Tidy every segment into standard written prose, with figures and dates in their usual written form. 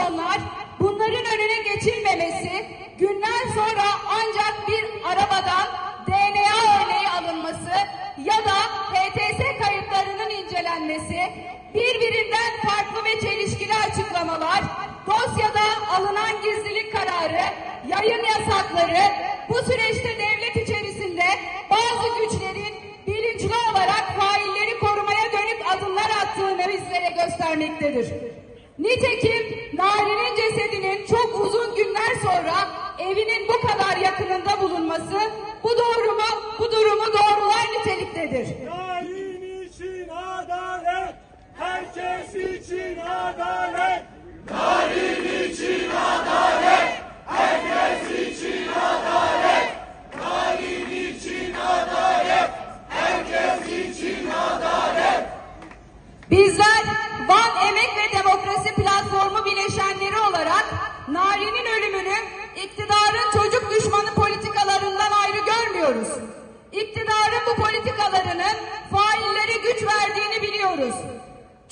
milyonlar, bunların önüne geçilmemesi, günler sonra ancak bir arabadan DNA örneği alınması ya da HTS kayıtlarının incelenmesi, birbirinden farklı ve çelişkili açıklamalar, dosyada alınan gizlilik kararı, yayın yasakları, bu süreçte devlet içerisinde bazı güçlerin bilinçli olarak failleri korumaya dönük adımlar attığını bizlere göstermektedir. Nitekim Nari'nin cesedinin çok uzun günler sonra evinin bu kadar yakınında bulunması bu durumu doğrular niteliktedir. Narin için adalet, herkes için adalet. Narin için adalet, herkes için adalet. Narin için adalet, herkes için adalet. Bizler Van Emek ve Demokrasi Platformu bileşenleri olarak Nari'nin ölümünü iktidarın çocuk düşmanı politikalarından ayrı görmüyoruz. İktidarın bu politikalarının faillere güç verdiğini biliyoruz.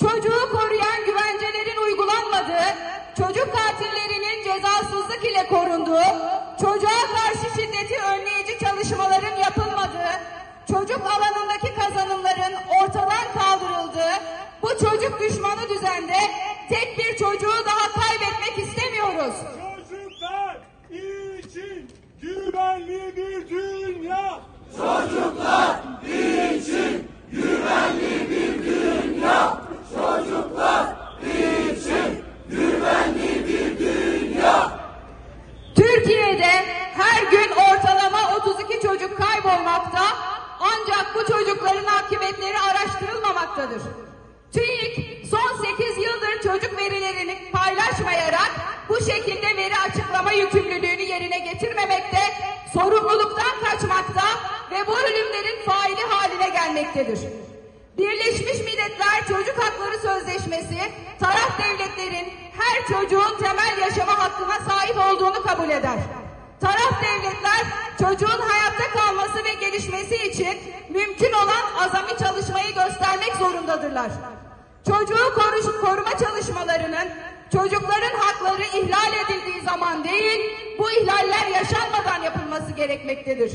Çocuğu koruyan güvencelerin uygulanmadığı, çocuk katillerinin cezasızlık ile korunduğu, çocuğa karşı şiddeti önleyici çalışmaların yapılmadığı, çocuk alanındaki kazanımların ortadan kaldırıldığı, bu çocuk düşmanı düzende tek bir çocuğu daha kaybetmek istemiyoruz. Çocuklar için güvenli bir dünya. Çocuklar için güvenli bir dünya. Çocuklar için güvenli bir dünya. Türkiye'de her gün ortalama 32 çocuk kaybolmakta, ancak bu çocukların akıbetleri araştırılmamaktadır. TÜİK son 8 yıldır çocuk verilerini paylaşmayarak bu şekilde veri açıklama yükümlülüğünü yerine getirmemekte, sorumluluktan kaçmakta ve bu ölümlerin faili haline gelmektedir. Birleşmiş Milletler Çocuk Hakları Sözleşmesi, taraf devletlerin her çocuğun temel yaşama hakkına sahip olduğunu kabul eder. Taraf devletler çocuğun hayatta kalması ve gelişmesi için mümkün olan azami çalışmayı göstermek zorundadırlar. Çocuğu koruma çalışmalarının çocukların hakları ihlal edildiği zaman değil, bu ihlaller yaşanmadan yapılması gerekmektedir.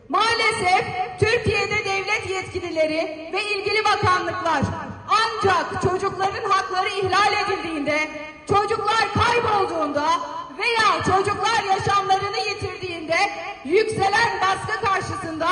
Maalesef Türkiye'de devlet yetkilileri ve ilgili bakanlıklar ancak çocukların hakları ihlal edildiğinde, çocuklar kaybolduğunda veya çocuklar yaşamlarını yitirdiğinde yükselen baskı karşısında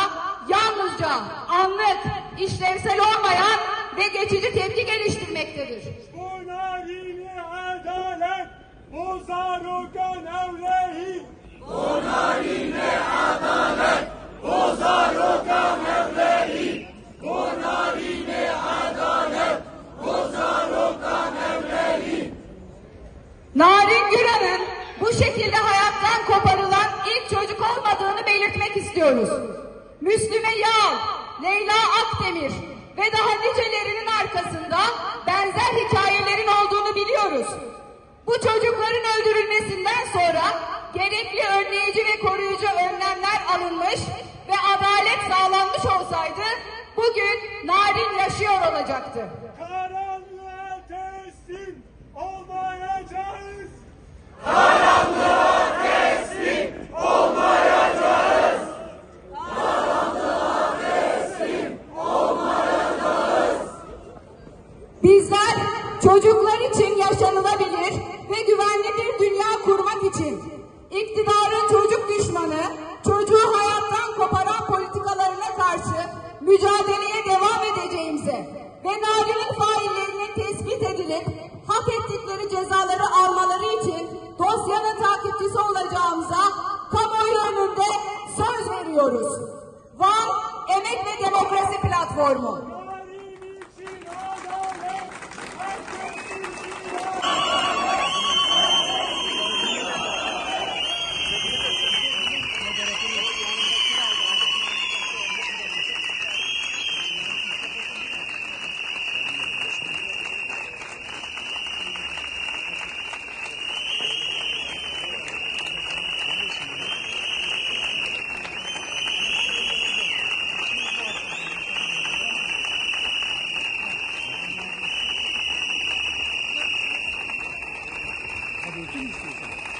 yalnızca anlık, işlevsel olmayan ve geçici tepki geliştirmektedir. Bu narini adalet bozar okan evreyi. Bu narini adalet bozar okan evreyi. Bu narini adalet bozar okan evreyi. Narin Güran'ın bu şekilde hayattan koparılan ilk çocuk olmadığını belirtmek istiyoruz. Müslüme Yağ, Leyla Akdemir ve daha nicelerinin arkasında benzer hikayelerin olduğunu biliyoruz. Bu çocukların öldürülmesinden sonra gerekli önleyici ve koruyucu önlemler alınmış ve adalet sağlanmış olsaydı bugün Narin yaşıyor olacaktı. Karanlığa teslim olmayacağız. Karanlığa teslim olmayacağız. Karanlığa teslim olmayacağız. Bizler çocuklar için yaşanılabilir ve güvenli bir dünya kurmak için iktidarın çocuk düşmanı, çocuğu hayattan koparan politikalarına karşı mücadeleye devam edeceğimize ve Narin'in faillerinin tespit edilip hak ettikleri cezaları almaları için dosyanın takipçisi olacağımıza kamuoyu önünde söz veriyoruz. Van Emek ve Demokrasi Platformu. Kim istiyorsun?